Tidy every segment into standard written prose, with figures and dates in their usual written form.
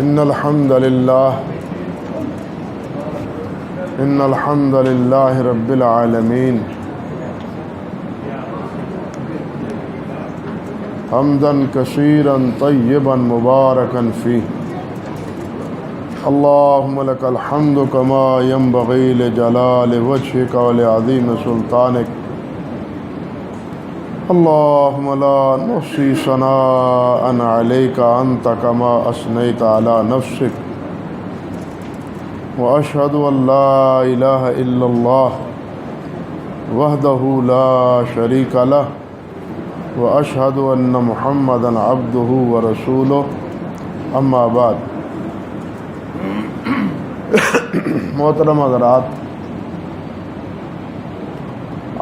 إن الحمد لله رب العالمين حمدا كثيرا طيبا مباركا فيه اللهم لك الحمد كما ينبغي لجلال وجهك ولعظيم سلطانك اللهم لا نحصي ثناء عليك أنت كما أثنيت على نفسك وأشهد أن لا إله إلا الله وحده لا شريك له وأشهد أن محمدا عبده ورسوله أما بعد محترم حضرات،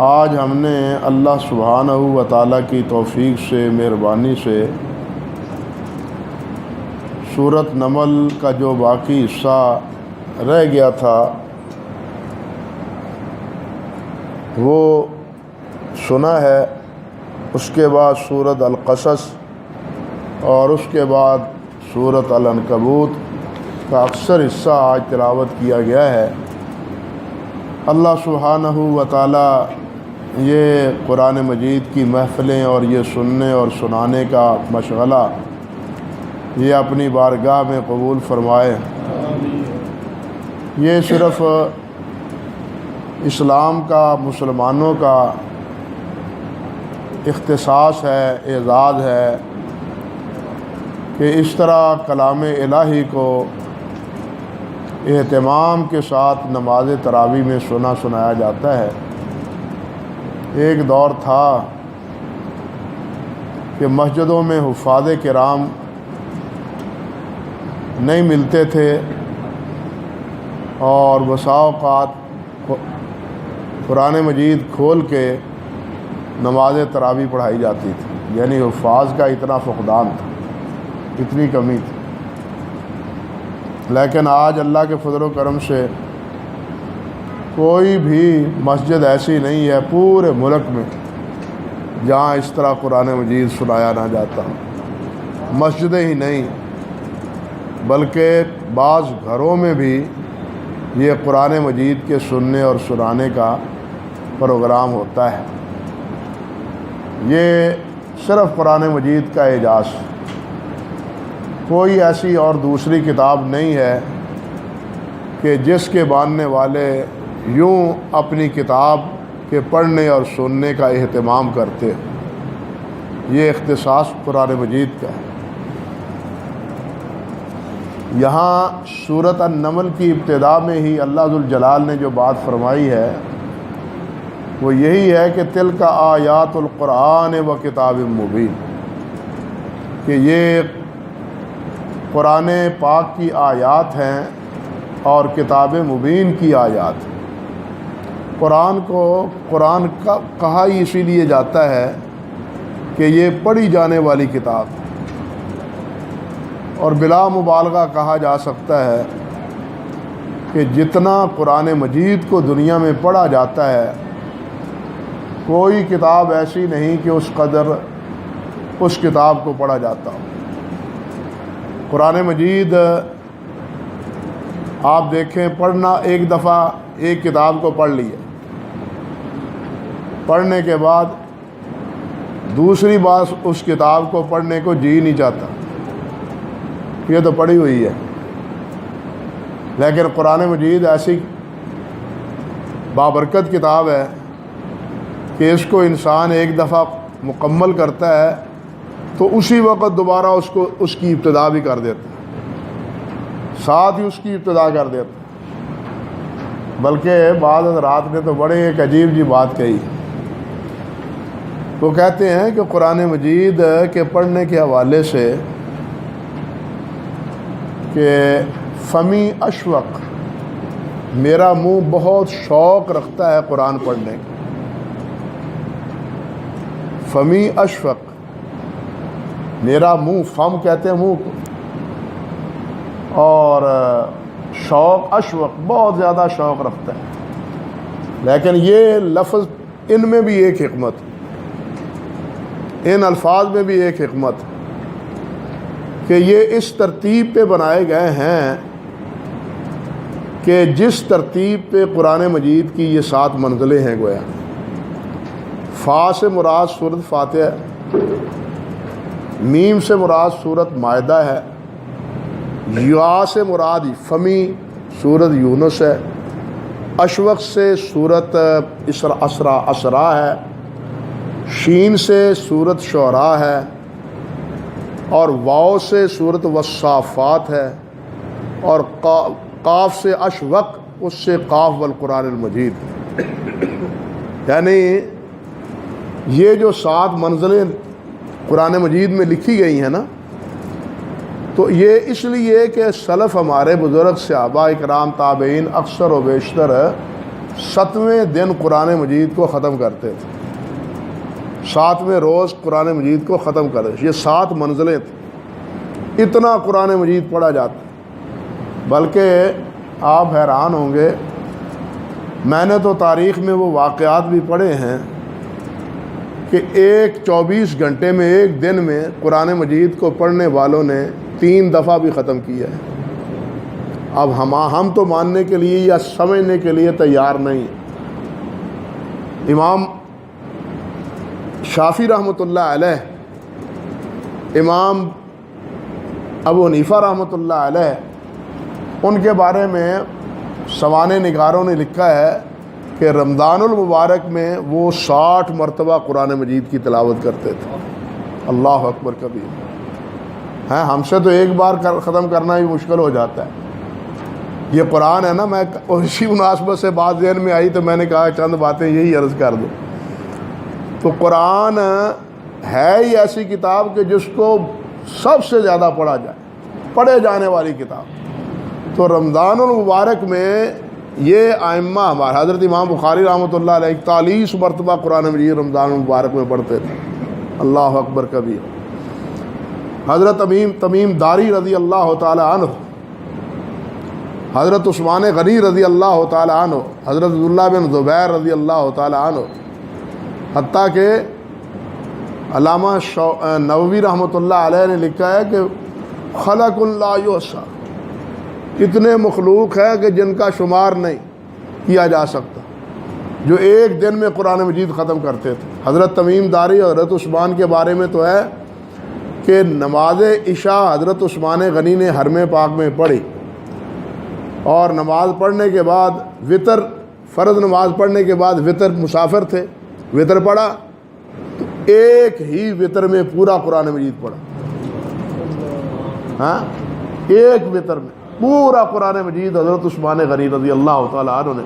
آج ہم نے اللہ سبحانہ و تعالیٰ کی توفیق سے، مہربانی سے سورۃ نمل کا جو باقی حصہ رہ گیا تھا وہ سنا ہے۔ اس کے بعد سورۃ القصص اور اس کے بعد سورۃ العنکبوت کا اکثر حصہ آج تلاوت کیا گیا ہے۔ اللہ سبحانہ و تعالیٰ یہ قرآن مجید کی محفلیں اور یہ سننے اور سنانے کا مشغلہ یہ اپنی بارگاہ میں قبول فرمائے۔ یہ صرف اسلام کا، مسلمانوں کا اختصاص ہے، اعزاز ہے کہ اس طرح کلام الہی کو اہتمام کے ساتھ نماز تراویح میں سنایا جاتا ہے۔ ایک دور تھا کہ مسجدوں میں حفاظ کرام نہیں ملتے تھے اور بسا اوقات قرآن مجید کھول کے نماز تراویح پڑھائی جاتی تھی، یعنی حفاظ کا اتنا فقدان تھا، اتنی کمی تھی۔ لیکن آج اللہ کے فضل و کرم سے کوئی بھی مسجد ایسی نہیں ہے پورے ملک میں جہاں اس طرح قرآن مجید سنایا نہ جاتا۔ مسجدیں ہی نہیں بلکہ بعض گھروں میں بھی یہ قرآن مجید کے سننے اور سنانے کا پروگرام ہوتا ہے۔ یہ صرف قرآن مجید کا اعجاز، کوئی ایسی اور دوسری کتاب نہیں ہے کہ جس کے ماننے والے یوں اپنی کتاب کے پڑھنے اور سننے کا اہتمام کرتے۔ یہ اختصاص قرآن مجید کا ہے۔ یہاں سورۃ النمل کی ابتدا میں ہی اللہ ذوالجلال نے جو بات فرمائی ہے وہ یہی ہے کہ تلک آیات القرآن و کتاب مبین، کہ یہ قرآن پاک کی آیات ہیں اور کتاب مبین کی آیات ہیں۔ قرآن کو قرآن کا کہا ہی اسی لیے جاتا ہے کہ یہ پڑھی جانے والی کتاب، اور بلا مبالغہ کہا جا سکتا ہے کہ جتنا قرآن مجید کو دنیا میں پڑھا جاتا ہے کوئی کتاب ایسی نہیں کہ اس قدر اس کتاب کو پڑھا جاتا ہو۔ قرآن مجید آپ دیکھیں، پڑھنا ایک دفعہ ایک کتاب کو پڑھ لیا، پڑھنے کے بعد دوسری بار اس کتاب کو پڑھنے کو جی نہیں چاہتا، یہ تو پڑھی ہوئی ہے۔ لیکن قرآن مجید ایسی بابرکت کتاب ہے کہ اس کو انسان ایک دفعہ مکمل کرتا ہے تو اسی وقت دوبارہ اس کی ابتدا بھی کر دیتا ہے، ساتھ ہی اس کی ابتدا کر دیتا ہے۔ بلکہ بعض حضرات نے تو بڑے ایک عجیب جی بات کہی، وہ کہتے ہیں کہ قرآن مجید کے پڑھنے کے حوالے سے کہ فمی اشوق، میرا منہ بہت شوق رکھتا ہے قرآن پڑھنے کا۔ فمی اشفق، میرا منہ، فم کہتے ہیں منہ کو، اور شوق اشوق، بہت زیادہ شوق رکھتا ہے۔ لیکن یہ لفظ، ان میں بھی ایک حکمت، ان الفاظ میں بھی ایک حکمت کہ یہ اس ترتیب پہ بنائے گئے ہیں کہ جس ترتیب پہ قرآن مجید کی یہ 7 منزلیں ہیں گویا. فا سے مراد سورۃ فاتحہ ہے، میم سے مراد سورۃ مائدہ ہے، یا سے مراد فمی سورۃ یونس ہے، اشوق سے سورۃ اسراء ہے، شین سے سورۃ شعراء ہے، اور واو سے سورۃ والصافات ہے، اور قاف سے اشوق، اس سے قاف والقرآن المجید. یعنی یہ جو 7 منزلیں قرآن مجید میں لکھی گئی ہیں نا، تو یہ اس لیے کہ سلف ہمارے بزرگ صحابہ اکرام تابعین اکثر و بیشتر 7ویں دن قرآن مجید کو ختم کرتے تھے، 7ویں روز قرآن مجید کو ختم کرتے. یہ 7 منزلیں تھیں، اتنا قرآن مجید پڑھا جاتا. بلکہ آپ حیران ہوں گے، میں نے تو تاریخ میں وہ واقعات بھی پڑھے ہیں کہ 24 گھنٹے میں، ایک دن میں قرآن مجید کو پڑھنے والوں نے 3 دفعہ بھی ختم کیا ہے. اب ہم تو ماننے کے لیے یا سمجھنے کے لیے تیار نہیں. امام شافعی رحمۃ اللہ علیہ، امام ابو حنیفہ رحمۃ اللہ علیہ، ان کے بارے میں سوانح نگاروں نے لکھا ہے کہ رمضان المبارک میں وہ 60 مرتبہ قرآن مجید کی تلاوت کرتے تھے. اللہ اکبر کبیر. ہم سے تو ایک بار ختم کرنا ہی مشکل ہو جاتا ہے. یہ قرآن ہے نا، میں اسی مناسبت سے بات ذہن میں آئی تو میں نے کہا چند باتیں یہی عرض کر دوں. تو قرآن ہے ہی ایسی کتاب کہ جس کو سب سے زیادہ پڑھا جائے، پڑھے جانے والی کتاب. تو رمضان المبارک میں یہ ائمہ ہمارے حضرت امام بخاری رحمۃ اللہ علیہ 41 مرتبہ قرآن مجید رمضان المبارک میں پڑھتے تھے. اللہ اکبر کبیر. حضرت تمیم داری رضی اللہ تعالی عنہ، حضرت عثمان غنی رضی اللہ تعالی عنہ، حضرت عبداللہ بن زبیر رضی اللہ تعالی عنہ، حتیٰ کہ علامہ نووی رحمۃ اللہ علیہ نے لکھا ہے کہ خلق لا یحصی، اتنے مخلوق ہے کہ جن کا شمار نہیں کیا جا سکتا، جو ایک دن میں قرآن مجید ختم کرتے تھے. حضرت تمیم داری اور حضرت عثمان کے بارے میں تو ہے کہ نماز عشاء حضرت عثمان غنی نے حرم پاک میں پڑھی، اور نماز پڑھنے کے بعد وطر، فرض نماز پڑھنے کے بعد وطر، مسافر تھے، وطر پڑھا تو ایک ہی وطر میں پورا قرآن مجید پڑھا. ہاں، ایک وطر میں پورا قرآن مجید حضرت عثمان غنی رضی اللہ تعالیٰ عنہ نے.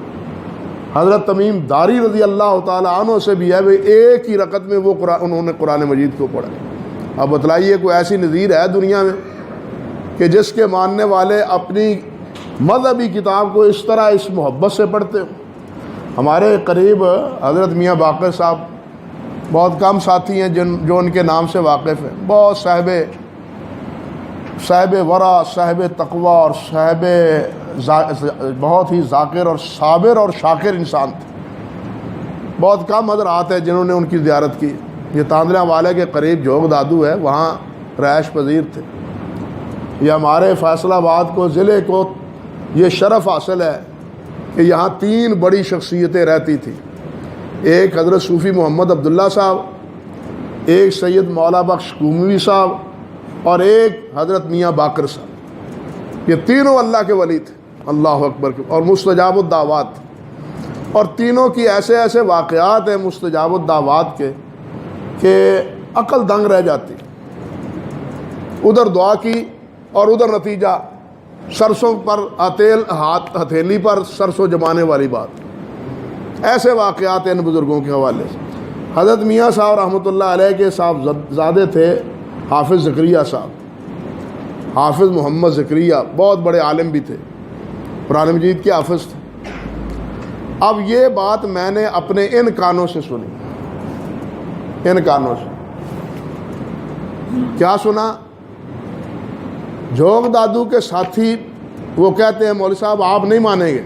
حضرت تمیم داری رضی اللہ تعالیٰ عنہ سے بھی ہے، ایک ہی رکعت میں وہ انہوں نے قرآن مجید کو پڑھا. اب بتلائیے کوئی ایسی نظیر ہے دنیا میں کہ جس کے ماننے والے اپنی مذہبی کتاب کو اس طرح اس محبت سے پڑھتے ہو. ہمارے قریب حضرت میاں باقر صاحب، بہت کم ساتھی ہیں جو ان کے نام سے واقف ہیں. بہت صاحب ورع، صاحب تقوی اور صاحب بہت ہی ذاکر اور صابر اور شاکر انسان تھے. بہت کم حضرات ہیں جنہوں نے ان کی زیارت کی. یہ تاندلہ والے کے قریب جھوگ دادو ہے، وہاں رہائش پذیر تھے. یہ ہمارے فیصل آباد کو، ضلع کو یہ شرف حاصل ہے کہ یہاں 3 بڑی شخصیتیں رہتی تھیں. ایک حضرت صوفی محمد عبداللہ صاحب، ایک سید مولا بخش قومی صاحب، اور ایک حضرت میاں باقر صاحب. یہ تینوں اللہ کے ولی تھے. اللہ اکبر. اور مستجاب الدعوات. اور تینوں کی ایسے ایسے واقعات ہیں مستجاب الدعوات کے کہ عقل دنگ رہ جاتی. ادھر دعا کی اور ادھر نتیجہ، سرسوں پر ہتھیلی پر سرسوں جمانے والی بات. ایسے واقعات ہیں ان بزرگوں کے حوالے سے. حضرت میاں صاحب رحمۃ اللہ علیہ کے صاحب زادے تھے حافظ زکریا صاحب، حافظ محمد زکریا، بہت بڑے عالم بھی تھے، قرآن مجید کے حافظ تھے. اب یہ بات میں نے اپنے ان کانوں سے سنی. ان کانوں سے کیا سنا؟ جھوگ دادو کے ساتھی وہ کہتے ہیں مولوی صاحب آپ نہیں مانیں گے.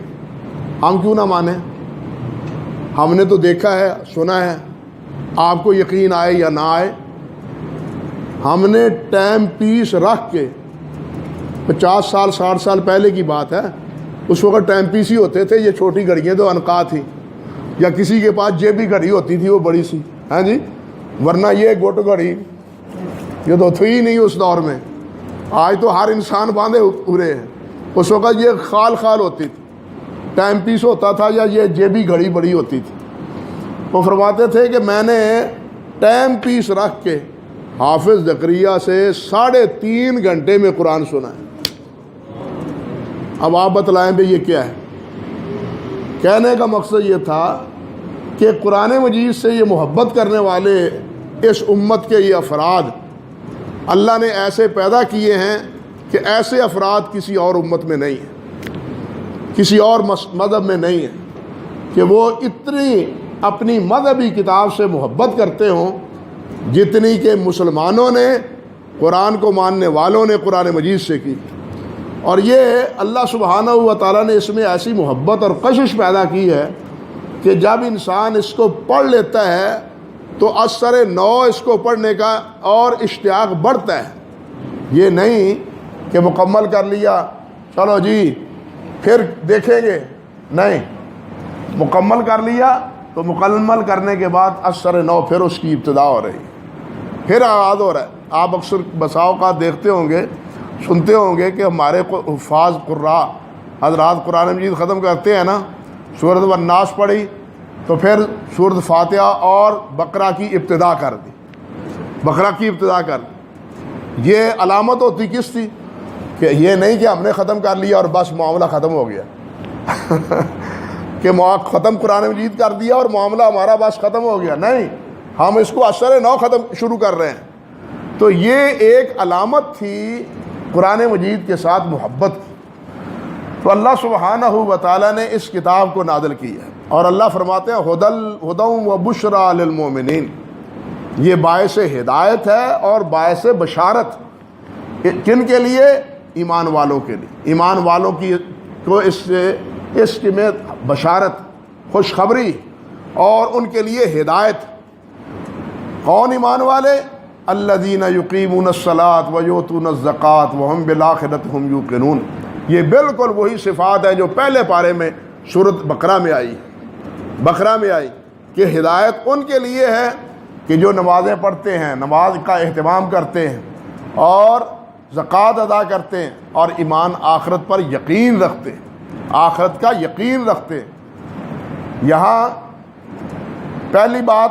ہم کیوں نہ مانیں؟ ہم نے تو دیکھا ہے، سنا ہے. آپ کو یقین آئے یا نہ آئے، ہم نے ٹائم پیس رکھ کے 50 سال 60 سال پہلے کی بات ہے، اس وقت ٹائم پیس ہی ہوتے تھے، یہ چھوٹی گھڑیاں تو عنقا تھیں، یا کسی کے پاس جیبی گھڑی ہوتی تھی وہ بڑی سی، ہاں جی، ورنہ یہ گوٹ گھڑی یہ تو تھی ہی نہیں اس دور میں۔ آج تو ہر انسان باندھے پورے ہیں، اس وقت یہ خال خال ہوتی تھی، ٹائم پیس ہوتا تھا یا یہ جیبی گھڑی بڑی ہوتی تھی۔ وہ فرماتے تھے کہ میں نے ٹائم پیس رکھ کے حافظ زکریا سے 3.5 گھنٹے میں قرآن سنا ہے۔ اب آپ بتلائیں بھی یہ کیا ہے؟ کہنے کا مقصد یہ تھا کہ قرآن مجید سے یہ محبت کرنے والے اس امت کے یہ افراد اللہ نے ایسے پیدا کیے ہیں کہ ایسے افراد کسی اور امت میں نہیں ہیں، کسی اور مذہب میں نہیں ہیں کہ وہ اتنی اپنی مذہبی کتاب سے محبت کرتے ہوں جتنی کہ مسلمانوں نے قرآن کو ماننے والوں نے قرآن مجید سے کی۔ اور یہ اللہ سبحانہ و تعالیٰ نے اس میں ایسی محبت اور کشش پیدا کی ہے کہ جب انسان اس کو پڑھ لیتا ہے تو اثر نو اس کو پڑھنے کا اور اشتیاق بڑھتا ہے۔ یہ نہیں کہ مکمل کر لیا چلو جی پھر دیکھیں گے، نہیں، مکمل کر لیا تو مکمل کرنے کے بعد اثر نو پھر اس کی ابتدا ہو رہی ہے، پھر آغاز ہو رہا ہے۔ آپ اکثر بسا اوقات دیکھتے ہوں گے، سنتے ہوں گے کہ ہمارے حفاظ قراء حضرات قرآن مجید ختم کرتے ہیں نا، سورۃ الناس پڑھی تو پھر سورۃ فاتحہ اور بقرہ کی ابتدا کر دی، بقرہ کی ابتدا کر دی۔ یہ علامت ہوتی کس تھی؟ کہ یہ نہیں کہ ہم نے ختم کر لیا اور بس معاملہ ختم ہو گیا کہ ختم قرآن مجید کر دیا اور معاملہ ہمارا بس ختم ہو گیا، نہیں، ہم اس کو اثر نو ختم شروع کر رہے ہیں۔ تو یہ ایک علامت تھی قرآن مجید کے ساتھ محبت کی۔ تو اللہ سبحانہ و تعالیٰ نے اس کتاب کو نازل کی ہے، اور اللہ فرماتے ہیں ہدی و بشریٰ للمؤمنین، یہ باعث ہدایت ہے اور باعث بشارت۔ کن کے لیے؟ ایمان والوں کے لیے، ایمان والوں کی کو اس میں بشارت، خوشخبری، اور ان کے لیے ہدایت۔ کون ایمان والے؟ الذین یقیمون الصلاۃ ویؤتون الزکوٰۃ وہم بالآخرۃ ھم یوقنون۔ یہ بالکل وہی صفات ہے جو پہلے پارے میں سورۃ بقرہ میں آئی، کہ ہدایت ان کے لیے ہے کہ جو نمازیں پڑھتے ہیں، نماز کا اہتمام کرتے ہیں اور زکوٰۃ ادا کرتے ہیں اور ایمان آخرت پر یقین رکھتے ہیں، آخرت کا یقین رکھتے ہیں۔ یہاں پہلی بات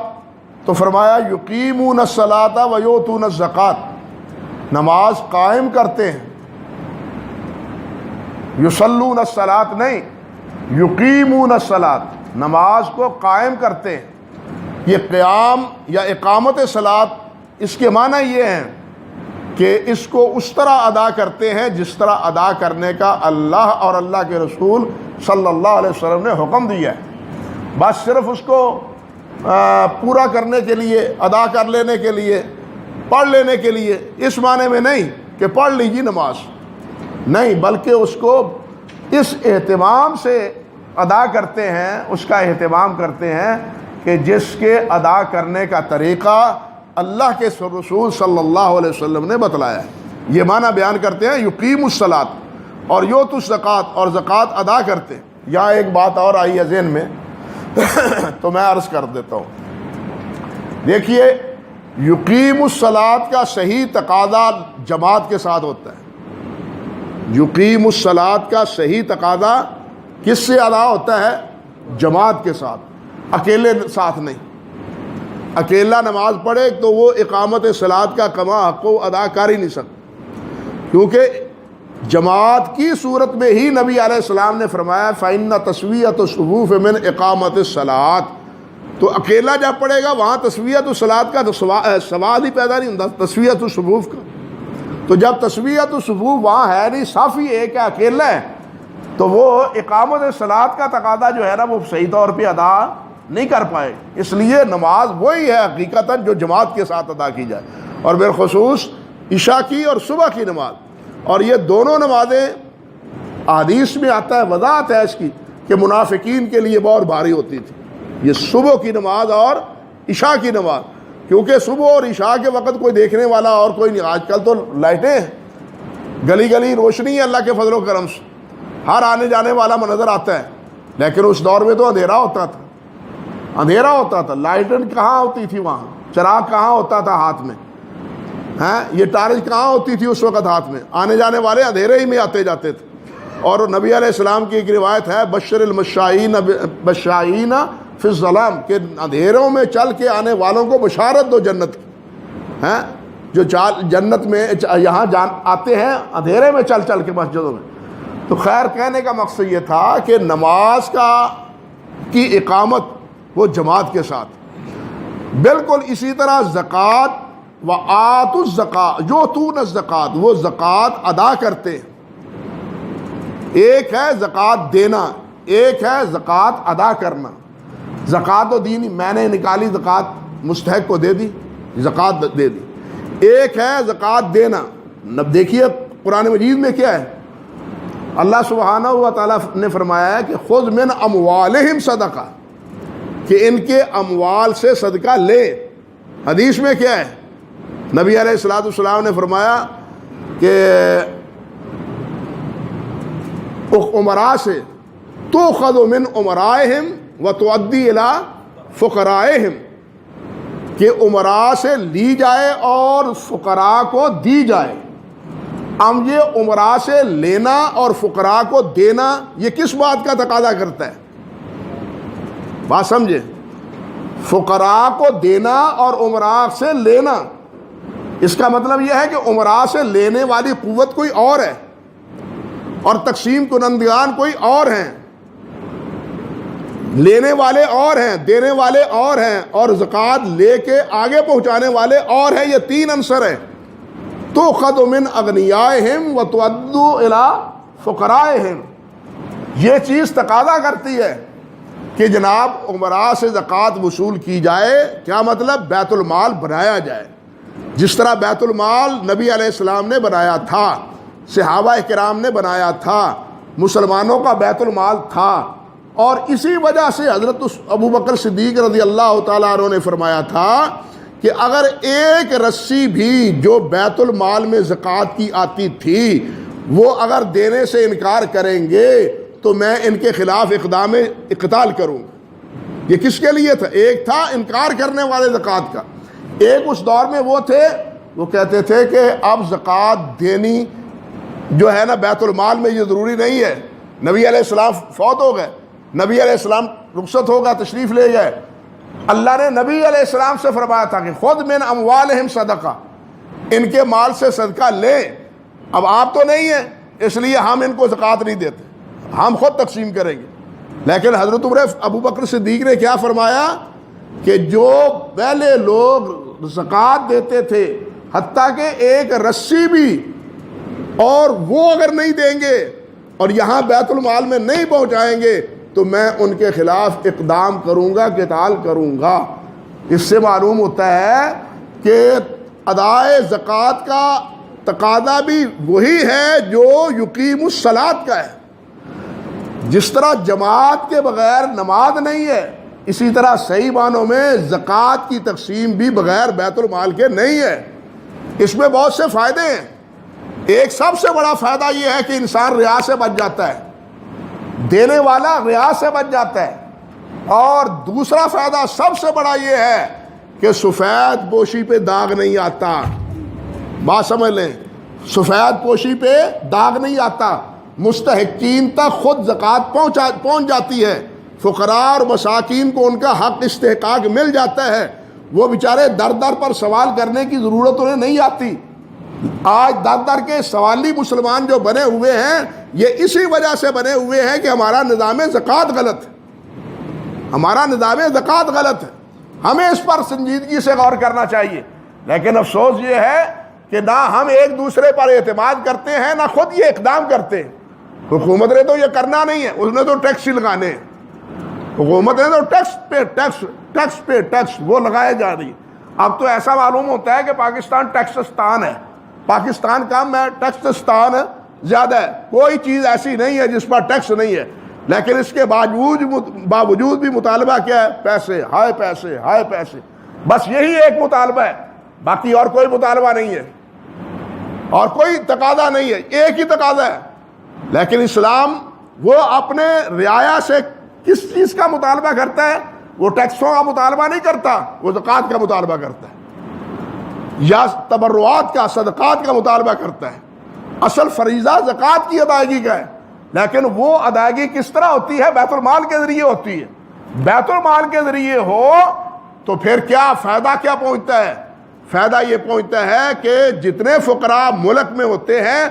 تو فرمایا یقیمون الصلاۃ ویؤتون الزکوٰۃ، نماز قائم کرتے ہیں، یصلون الصلاۃ نہیں، یقیمون الصلاۃ، نماز کو قائم کرتے ہیں۔ یہ قیام یا اقامت صلاۃ، اس کے معنی یہ ہیں کہ اس کو اس طرح ادا کرتے ہیں جس طرح ادا کرنے کا اللہ اور اللہ کے رسول صلی اللہ علیہ وسلم نے حکم دیا ہے۔ بس صرف اس کو پورا کرنے کے لیے، ادا کر لینے کے لیے، پڑھ لینے کے لیے، اس معنی میں نہیں کہ پڑھ لیجیے نماز، نہیں، بلکہ اس کو اس اہتمام سے ادا کرتے ہیں، اس کا اہتمام کرتے ہیں کہ جس کے ادا کرنے کا طریقہ اللہ کے رسول صلی اللہ علیہ وسلم نے بتلایا ہے۔ یہ معنی بیان کرتے ہیں یقیم الصلاۃ اور یؤتوا الزکوٰۃ، اور زکوٰۃ ادا کرتے ہیں۔ یہاں ایک بات اور آئی ہے ذہن میں تو میں عرض کر دیتا ہوں۔ دیکھیے، یقیم الصلاۃ کا صحیح تقاضا جماعت کے ساتھ ہوتا ہے۔ یقیم الصلاۃ کا صحیح تقاضا کس سے ادا ہوتا ہے؟ جماعت کے ساتھ، اکیلے ساتھ نہیں۔ اکیلا نماز پڑھے تو وہ اقامت صلاۃ کا کما حق کو ادا کر ہی نہیں سکتا، کیونکہ جماعت کی صورت میں ہی نبی علیہ السلام نے فرمایا فَإِنَّ تَسْوِيَةَ الصُّفُوفِ مِنْ اِقَامَةِ الصَّلَاةِ۔ تو اکیلا جب پڑھے گا وہاں تسویۃ الصلاۃ کا سوال ہی پیدا نہیں ہوتا، تسویۃ الصفوف کا۔ تو جب تسویۃ الصفوف وہاں ہے نہیں، صافی ایک ہے، اکیلا ہے، تو وہ اقامت صلاۃ کا تقاضا جو ہے نا وہ صحیح طور پہ ادا نہیں کر پائے۔ اس لیے نماز وہی ہے حقیقتاً جو جماعت کے ساتھ ادا کی جائے، اور بالخصوص عشاء کی اور صبح کی نماز۔ اور یہ دونوں نمازیں احادیث میں آتا ہے، وضاحت ہے اس کی کہ منافقین کے لیے بہت بھاری ہوتی تھی، یہ صبح کی نماز اور عشاء کی نماز، کیونکہ صبح اور عشاء کے وقت کوئی دیکھنے والا اور کوئی نہیں. آج کل تو لائٹیں ہیں, گلی گلی روشنی ہے اللہ کے فضل و کرم سے, ہر آنے جانے والا نظر آتا ہے. لیکن اس دور میں تو اندھیرا ہوتا تھا, اندھیرا ہوتا تھا. لائٹیں کہاں ہوتی تھی وہاں, چراغ کہاں ہوتا تھا ہاتھ میں, یہ ٹارچ کہاں ہوتی تھی اس وقت ہاتھ میں. آنے جانے والے اندھیرے ہی میں آتے جاتے تھے. اور نبی علیہ السلام کی ایک روایت ہے, بشر المشائین بشائین فی الظلام, کہ اندھیروں میں چل کے آنے والوں کو بشارت دو جنت کی. جو جنت میں یہاں آتے ہیں اندھیرے میں چل چل کے مسجدوں میں. تو خیر کہنے کا مقصد یہ تھا کہ نماز کی اقامت وہ جماعت کے ساتھ. بالکل اسی طرح زکوٰۃ وآتوا الزکاۃ, جو تون الزکاۃ, وہ زکوٰۃ ادا کرتے ہیں. ایک ہے زکوٰۃ دینا, ایک ہے زکوٰۃ ادا کرنا. زکوٰۃ و دینی, میں نے نکالی زکوٰۃ مستحق کو دے دی, زکوٰۃ دے دی. ایک ہے زکوٰۃ دینا. اب دیکھیے قرآن مجید میں کیا ہے, اللہ سبحانہ و تعالیٰ نے فرمایا ہے کہ خذ من اموالہم صدقہ, کہ ان کے اموال سے صدقہ لے. حدیث میں کیا ہے, نبی علیہ الصلوۃ والسلام نے فرمایا کہ عمراء سے تؤخذ من امرائہم وتؤدی الی فقرائہم, کہ عمراء سے لی جائے اور فقراء کو دی جائے. اب یہ عمراء سے لینا اور فقراء کو دینا یہ کس بات کا تقاضا کرتا ہے, بات سمجھے. فقراء کو دینا اور عمراء سے لینا, اس کا مطلب یہ ہے کہ عمراء سے لینے والی قوت کوئی اور ہے اور تقسیم کنندگان کوئی اور ہیں. لینے والے اور ہیں, دینے والے اور ہیں, اور زکوٰۃ لے کے آگے پہنچانے والے اور ہیں. یہ تین عنصر ہیں. تؤخذ من اغنیائہم وتؤد الی فقرائہم. یہ چیز تقاضا کرتی ہے کہ جناب عمراء سے زکوٰۃ وصول کی جائے. کیا مطلب, بیت المال بنایا جائے, جس طرح بیت المال نبی علیہ السلام نے بنایا تھا, صحابہ کرام نے بنایا تھا, مسلمانوں کا بیت المال تھا. اور اسی وجہ سے حضرت ابو بکر صدیق رضی اللہ تعالیٰ عنہ نے فرمایا تھا کہ اگر ایک رسی بھی جو بیت المال میں زکوٰۃ کی آتی تھی وہ اگر دینے سے انکار کریں گے تو میں ان کے خلاف اقدام اقتال کروں گا. یہ کس کے لیے تھا, ایک تھا انکار کرنے والے زکوٰۃ کا, ایک اس دور میں وہ تھے وہ کہتے تھے کہ اب زکوٰۃ دینی جو ہے نا بیت المال میں یہ ضروری نہیں ہے. نبی علیہ السلام فوت ہو گئے, نبی علیہ السلام رخصت ہوگا, تشریف لے گئے. اللہ نے نبی علیہ السلام سے فرمایا تھا کہ خذ من اموالہم صدقہ, ان کے مال سے صدقہ لیں. اب آپ تو نہیں ہیں اس لیے ہم ان کو زکوٰۃ نہیں دیتے, ہم خود تقسیم کریں گے. لیکن حضرت عمر ابو بکر صدیق نے کیا فرمایا کہ جو پہلے لوگ زکوٰۃ دیتے تھے حتیٰ کہ ایک رسی بھی, اور وہ اگر نہیں دیں گے اور یہاں بیت المال میں نہیں پہنچائیں گے تو میں ان کے خلاف اقدام کروں گا, قتال کروں گا. اس سے معلوم ہوتا ہے کہ ادائے زکوٰۃ کا تقاضا بھی وہی ہے جو یقیم الصلاۃ کا ہے. جس طرح جماعت کے بغیر نماز نہیں ہے, اسی طرح صحیح معنوں میں زکوٰۃ کی تقسیم بھی بغیر بیت المال کے نہیں ہے. اس میں بہت سے فائدے ہیں. ایک سب سے بڑا فائدہ یہ ہے کہ انسان ریا سے بچ جاتا ہے, دینے والا ریا سے بچ جاتا ہے. اور دوسرا فائدہ سب سے بڑا یہ ہے کہ سفید پوشی پہ داغ نہیں آتا. بات سمجھ لیں, سفید پوشی پہ داغ نہیں آتا. مستحقین تک خود زکوٰۃ پہنچ جاتی ہے. فقراء اور مساکین کو ان کا حق استحقاق مل جاتا ہے. وہ بیچارے در در پر سوال کرنے کی ضرورت انہیں نہیں آتی. آج در در کے سوالی مسلمان جو بنے ہوئے ہیں یہ اسی وجہ سے بنے ہوئے ہیں کہ ہمارا نظام زکوٰۃ غلط ہے, ہمارا نظام زکوٰۃ غلط ہے. ہمیں اس پر سنجیدگی سے غور کرنا چاہیے. لیکن افسوس یہ ہے کہ نہ ہم ایک دوسرے پر اعتماد کرتے ہیں نہ خود یہ اقدام کرتے ہیں. حکومت نے تو یہ کرنا نہیں ہے, اس نے تو ٹیکس ہی لگانے ہیں. حکومت نے تو ٹیکس پہ ٹیکس وہ لگائے جا رہی. اب تو ایسا معلوم ہوتا ہے کہ پاکستان ٹیکسستان ہے. پاکستان کم ہے, ٹیکسستان زیادہ ہے. کوئی چیز ایسی نہیں ہے جس پر ٹیکس نہیں ہے. لیکن اس کے باوجود بھی مطالبہ کیا ہے, پیسے, ہائے پیسے, ہائے پیسے. بس یہی ایک مطالبہ ہے، باقی اور کوئی مطالبہ نہیں ہے، اور کوئی تقاضا نہیں ہے، ایک ہی تقاضا ہے۔ لیکن اسلام وہ اپنے رعایا سے کس چیز کا مطالبہ کرتا ہے؟ وہ ٹیکسوں کا مطالبہ نہیں کرتا، وہ زکوٰۃ کا مطالبہ کرتا ہے، یا تبرعات کا، صدقات کا مطالبہ کرتا ہے۔ اصل فریضہ زکوٰۃ کی ادائیگی کا ہے، لیکن وہ ادائیگی کس طرح ہوتی ہے؟ بیت المال کے ذریعے ہوتی ہے۔ بیت المال کے ذریعے ہو تو پھر کیا فائدہ کیا پہنچتا ہے؟ فائدہ یہ پہنچتا ہے کہ جتنے فقراء ملک میں ہوتے ہیں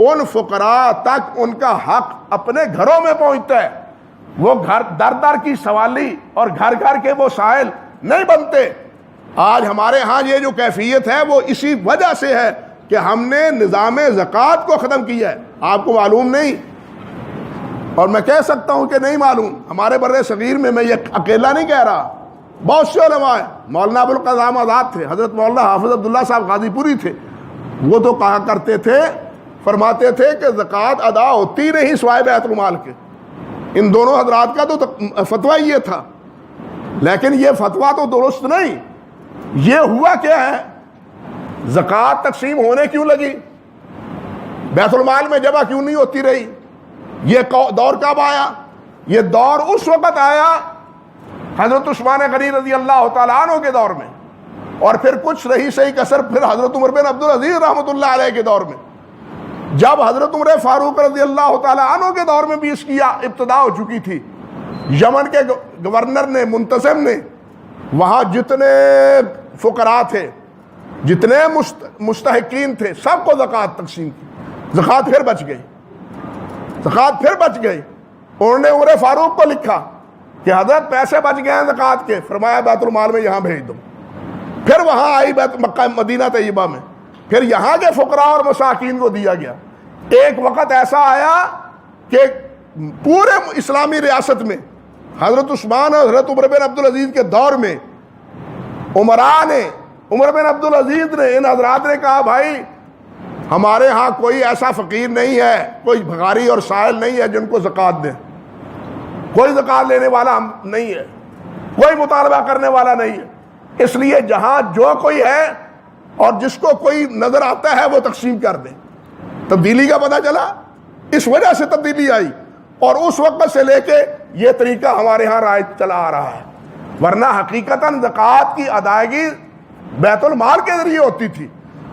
ان فقراء تک ان کا حق اپنے گھروں میں پہنچتا ہے۔ وہ گھر در در کی سوالی اور گھر گھر کے وہ سائل نہیں بنتے۔ آج ہمارے ہاں یہ جو کیفیت ہے وہ اسی وجہ سے ہے کہ ہم نے نظام زکوٰۃ کو ختم کیا ہے۔ آپ کو معلوم نہیں، اور میں کہہ سکتا ہوں کہ نہیں معلوم، ہمارے بر صغیر میں یہ اکیلا نہیں کہہ رہا، بہت سے علماء ہیں۔ مولانا ابوالقاسم آزاد تھے، حضرت مولانا حافظ عبداللہ صاحب غازی پوری تھے، وہ تو کہا کرتے تھے، فرماتے تھے کہ زکوٰۃ ادا ہوتی نہیں سوائے بیت المال کے۔ ان دونوں حضرات کا تو فتویٰ یہ تھا، لیکن یہ فتویٰ تو درست نہیں۔ یہ ہوا کیا ہے؟ زکوٰۃ تقسیم ہونے کیوں لگی؟ بیت المال میں جمع کیوں نہیں ہوتی رہی؟ یہ دور کب آیا؟ یہ دور اس وقت آیا حضرت عثمان غنی رضی اللہ تعالیٰ عنہ کے دور میں، اور پھر کچھ رہی صحیح کثر پھر حضرت عمر بن عبدالعزیز رحمۃ اللہ علیہ کے دور میں۔ جب حضرت عمر فاروق رضی اللہ تعالیٰ عنہ کے دور میں بھی اس کی ابتدا ہو چکی تھی، یمن کے گورنر نے، منتظم نے، وہاں جتنے فقراء تھے، جتنے مستحقین تھے، سب کو زکوٰۃ تقسیم کی۔ زکوٰۃ پھر بچ گئی، زکوٰۃ پھر بچ گئی۔ انہوں نے عمر فاروق کو لکھا کہ حضرت پیسے بچ گئے ہیں زکوٰۃ کے، فرمایا بیت المال میں یہاں بھیج دو۔ پھر وہاں آئی مکہ مدینہ طیبہ میں، پھر یہاں کے فقراء اور مساکین کو دیا گیا۔ ایک وقت ایسا آیا کہ پورے اسلامی ریاست میں حضرت عثمان اور حضرت عمر بن عبدالعزیز کے دور میں عمراء نے، عمر بن عبدالعزیز نے، ان حضرات نے کہا بھائی ہمارے ہاں کوئی ایسا فقیر نہیں ہے، کوئی بھکاری اور سائل نہیں ہے جن کو زکوٰۃ دیں، کوئی زکوٰۃ لینے والا نہیں ہے، کوئی مطالبہ کرنے والا نہیں ہے، اس لیے جہاں جو کوئی ہے اور جس کو کوئی نظر آتا ہے وہ تقسیم کر دیں۔ تبدیلی کا پتہ چلا، اس وجہ سے تبدیلی آئی، اور اس وقت سے لے کے یہ طریقہ ہمارے ہاں رائج چلا آ رہا ہے۔ ورنہ حقیقتاً زکوٰۃ کی ادائیگی بیت المال کے ذریعے ہوتی تھی،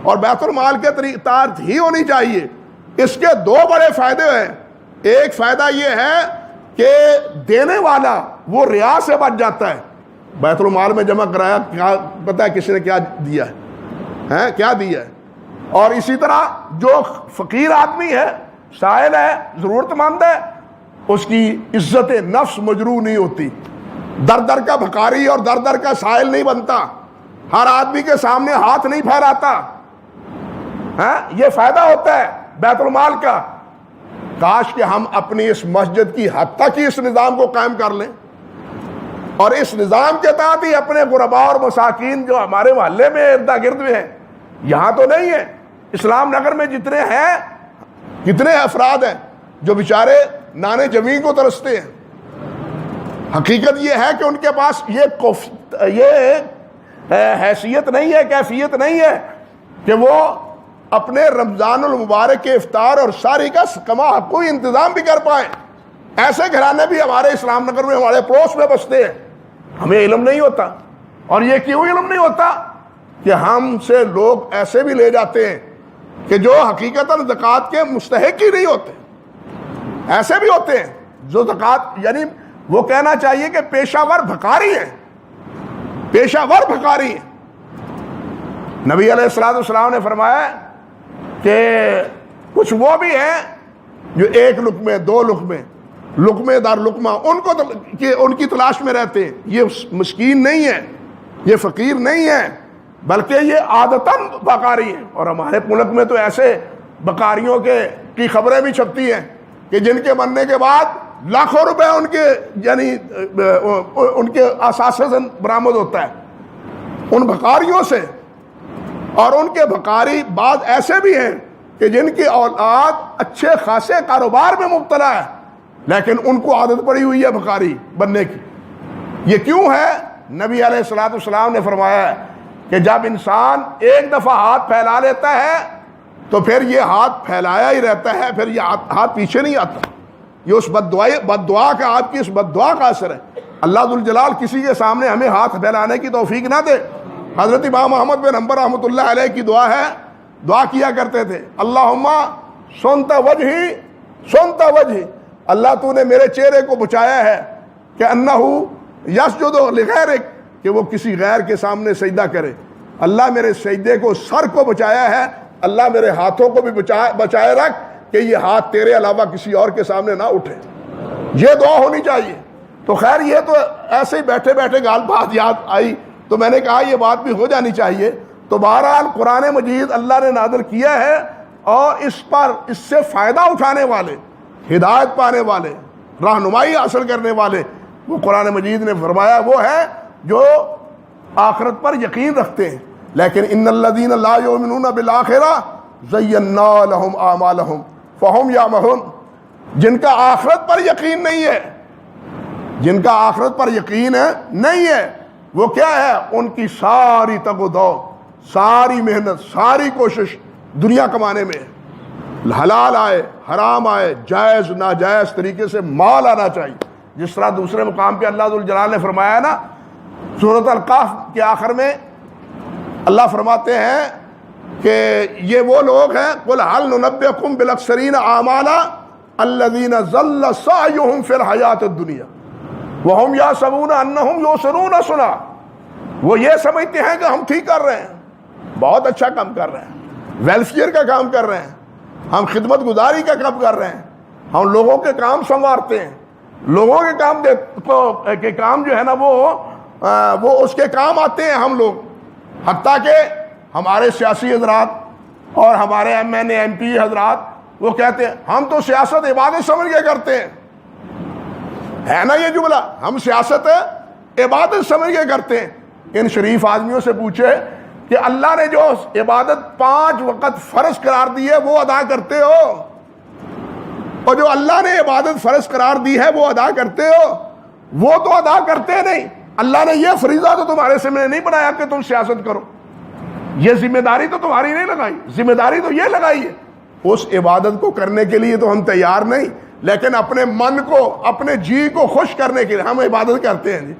اور بیت المال کے تحت ہی ہونی چاہیے۔ اس کے دو بڑے فائدے ہیں۔ ایک فائدہ یہ ہے کہ دینے والا وہ ریا سے بچ جاتا ہے۔ بیت المال میں جمع کرایا، کیا پتہ ہے کسی نے کیا دیا ہے، کیا دیا ہے۔ اور اسی طرح جو فقیر آدمی ہے، سائل ہے، ضرورت مند ہے، اس کی عزت نفس مجروح نہیں ہوتی، در در کا بھکاری اور در در کا سائل نہیں بنتا، ہر آدمی کے سامنے ہاتھ نہیں پھیلاتا۔ یہ فائدہ ہوتا ہے بیت المال کا۔ کاش کہ ہم اپنی اس مسجد کی حد تک ہی اس نظام کو قائم کر لیں، اور اس نظام کے تحت ہی اپنے غرباء اور مساکین جو ہمارے محلے میں ارد گرد میں ہیں، یہاں تو نہیں ہے، اسلام نگر میں جتنے ہیں، کتنے افراد ہیں جو بیچارے نانے زمین کو ترستے ہیں۔ حقیقت یہ ہے کہ ان کے پاس یہ حیثیت نہیں ہے، کیفیت نہیں ہے کہ وہ اپنے رمضان المبارک کے افطار اور ساری کا کما کوئی انتظام بھی کر پائیں۔ ایسے گھرانے بھی ہمارے اسلام نگر میں، ہمارے پڑوس میں بستے ہیں۔ ہمیں علم نہیں ہوتا، اور یہ کیوں علم نہیں ہوتا کہ ہم سے لوگ ایسے بھی لے جاتے ہیں کہ جو حقیقتاً زکوٰۃ کے مستحق ہی نہیں ہوتے، ایسے بھی ہوتے ہیں جو زکوٰۃ، یعنی وہ کہنا چاہیے کہ پیشہ ور بھکاری ہیں، پیشہ ور بھکاری ہیں۔ نبی علیہ الصلوۃ والسلام نے فرمایا کہ کچھ وہ بھی ہیں جو ایک لقمے، دو لقمے، لقمے دار لقمہ ان کی تلاش میں رہتے ہیں۔ یہ مسکین نہیں ہے، یہ فقیر نہیں ہے، بلکہ یہ عادتاً بکاری ہیں۔ اور ہمارے ملک میں تو ایسے بکاریوں کی خبریں بھی چھپتی ہیں کہ جن کے مرنے کے بعد لاکھوں روپے ان کے، یعنی ان کے اثاثے سے برآمد ہوتا ہے ان بکاریوں سے۔ اور ان کے بھکاری بعض ایسے بھی ہیں کہ جن کی اولاد اچھے خاصے کاروبار میں مبتلا ہے، لیکن ان کو عادت پڑی ہوئی ہے بھکاری بننے کی۔ یہ کیوں ہے؟ نبی علیہ الصلوۃ والسلام نے فرمایا ہے کہ جب انسان ایک دفعہ ہاتھ پھیلا لیتا ہے تو پھر یہ ہاتھ پھیلایا ہی رہتا ہے، پھر یہ ہاتھ پیچھے نہیں آتا. یہ اس بد دعا کا، آپ کی اس بد دعا کا اثر ہے. اللہ ذوالجلال کسی کے سامنے ہمیں ہاتھ پھیلانے کی توفیق نہ دے. حضرت امام محمد بن حنبل رحمۃ اللہ علیہ کی دعا ہے، دعا کیا کرتے تھے، اللہم سنت وجہی، اللہ تو نے میرے چہرے کو بچایا ہے کہ انہ یسجد لغیرک، کہ وہ کسی غیر کے سامنے سجدہ کرے. اللہ میرے سجدے کو، سر کو بچایا ہے، اللہ میرے ہاتھوں کو بھی بچائے رکھ کہ یہ ہاتھ تیرے علاوہ کسی اور کے سامنے نہ اٹھے. یہ دعا ہونی چاہیے. تو خیر یہ تو ایسے ہی بیٹھے بیٹھے بات یاد آئی تو میں نے کہا یہ بات بھی ہو جانی چاہیے. تو بہرحال قرآن مجید اللہ نے نازل کیا ہے، اور اس سے فائدہ اٹھانے والے، ہدایت پانے والے، رہنمائی حاصل کرنے والے، وہ قرآن مجید نے فرمایا وہ ہے جو آخرت پر یقین رکھتے ہیں. لیکن ان الذین لا یؤمنون بالآخرہ زینا لہم اعمالہم فہم یعمہون، جن کا آخرت پر یقین نہیں ہے، جن کا آخرت پر یقین نہیں ہے، وہ کیا ہے؟ ان کی ساری تگ و دو، ساری محنت، ساری کوشش دنیا کمانے میں ہے. حلال آئے حرام آئے، جائز ناجائز طریقے سے مال آنا چاہیے. جس طرح دوسرے مقام پہ اللہ ذوالجلال نے فرمایا نا سورۃ القاف کے آخر میں، اللہ فرماتے ہیں کہ یہ وہ لوگ ہیں، قل هل ننبئکم بالاخسرین اعمالا الذین ضل سعیہم فی الحیاۃ الدنیا وہم یحسبون انہم یحسنون صنعا. وہ یہ سمجھتے ہیں کہ ہم ٹھیک کر رہے ہیں، بہت اچھا کام کر رہے ہیں، ویلفیئر کا کام کر رہے ہیں، ہم خدمت گزاری کا کام کر رہے ہیں، ہم لوگوں کے کام سنوارتے ہیں، لوگوں کے کام جو ہے نا وہ اس کے کام آتے ہیں ہم لوگ. حتیٰ کہ ہمارے سیاسی حضرات اور ہمارے M N A M P حضرات وہ کہتے ہیں ہم تو سیاست عبادت سمجھ کے کرتے ہیں. ہے نا یہ جملہ، ہم سیاست عبادت سمجھ کے کرتے ہیں. ان شریف آدمیوں سے پوچھے کہ اللہ نے جو عبادت 5 وقت فرض قرار دی ہے وہ ادا کرتے ہو؟ اور جو اللہ نے عبادت فرض قرار دی ہے وہ ادا کرتے ہو؟ وہ تو ادا کرتے نہیں. اللہ نے یہ فریضہ تو تمہارے سامنے نہیں بنایا کہ تم سیاست کرو، یہ ذمہ داری تو تمہاری نہیں لگائی، ذمہ داری تو یہ لگائی ہے. اس عبادت کو کرنے کے لیے تو ہم تیار نہیں، لیکن اپنے من کو، اپنے جی کو خوش کرنے کے لیے ہم عبادت کرتے ہیں. جی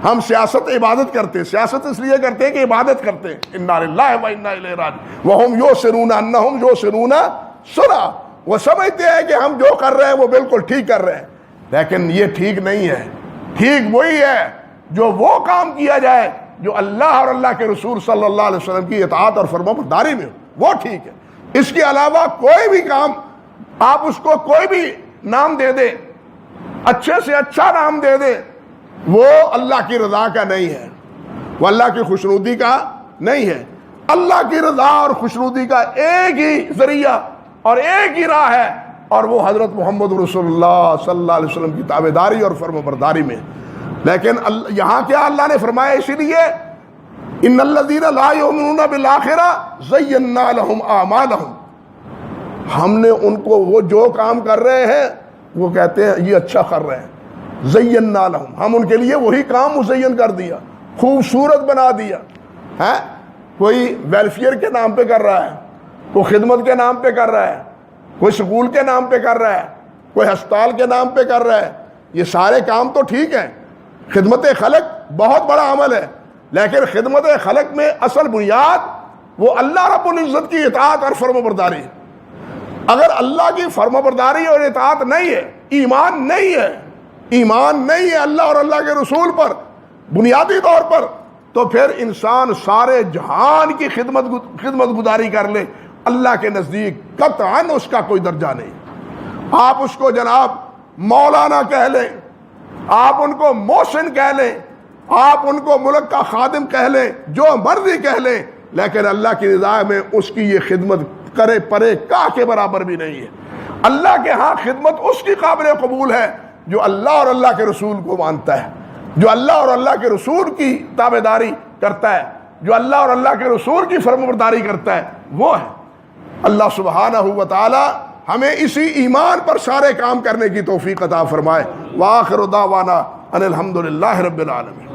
ہم سیاست عبادت کرتے ہیں، سیاست اس لیے کرتے ہیں کہ عبادت کرتے ہیں. انا للہ و انا الیہ راجعون وہم یحسبون انہم یحسنون صنعا. وہ سمجھتے ہیں کہ ہم جو کر رہے ہیں وہ بالکل ٹھیک کر رہے ہیں، لیکن یہ ٹھیک نہیں ہے. ٹھیک وہی ہے جو وہ کام کیا جائے جو اللہ اور اللہ کے رسول صلی اللہ علیہ وسلم کی اطاعت اور فرمانبرداری میں، وہ ٹھیک ہے. اس کے علاوہ کوئی بھی کام آپ اس کو کوئی بھی نام دے دیں، اچھے سے اچھا نام دے دیں، وہ اللہ کی رضا کا نہیں ہے، وہ اللہ کی خوشنودی کا نہیں ہے. اللہ کی رضا اور خوشنودی کا ایک ہی ذریعہ اور ایک ہی راہ ہے، اور وہ حضرت محمد رسول اللہ صلی اللہ علیہ وسلم کی تابعداری اور فرمانبرداری میں. لیکن یہاں کیا اللہ نے فرمایا؟ اسی لیے ان الذین لا یؤمنون بالآخرہ زینا لہم اعمالہم، ہم نے ان کو وہ جو کام کر رہے ہیں وہ کہتے ہیں یہ اچھا کر رہے ہیں، زینا لہم، ہم ان کے لیے وہی کام مزین کر دیا، خوبصورت بنا دیا. ہے کوئی ویلفیئر کے نام پہ کر رہا ہے، کوئی خدمت کے نام پہ کر رہا ہے، کوئی سکول کے نام پہ کر رہا ہے، کوئی ہسپتال کے نام پہ کر رہا ہے. یہ سارے کام تو ٹھیک ہیں، خدمت خلق بہت بڑا عمل ہے، لیکن خدمت خلق میں اصل بنیاد وہ اللہ رب العزت کی اطاعت اور فرمانبرداری ہے. اگر اللہ کی فرمانبرداری اور اطاعت نہیں ہے، ایمان نہیں ہے، ایمان نہیں ہے اللہ اور اللہ کے رسول پر بنیادی طور پر، تو پھر انسان سارے جہان کی خدمت گزاری کر لے، اللہ کے نزدیک قطعاً اس کا کوئی درجہ نہیں. آپ اس کو جناب مولانا کہہ لیں، آپ ان کو محسن کہہ لیں، آپ ان کو ملک کا خادم کہہ لیں، جو مرضی کہہ لیں، لیکن اللہ کی رضا میں اس کی یہ خدمت کرے پرے کا کے برابر بھی نہیں ہے. اللہ کے ہاں خدمت اس کی قابل قبول ہے جو اللہ اور اللہ کے رسول کو مانتا ہے، جو اللہ اور اللہ کے رسول کی تابعداری کرتا ہے، جو اللہ اور اللہ کے رسول کی فرمانبرداری کرتا ہے، وہ ہے. اللہ سبحانہ و تعالی ہمیں اسی ایمان پر سارے کام کرنے کی توفیق عطا فرمائے. وآخر دعوانا ان الحمدللہ رب العالمین.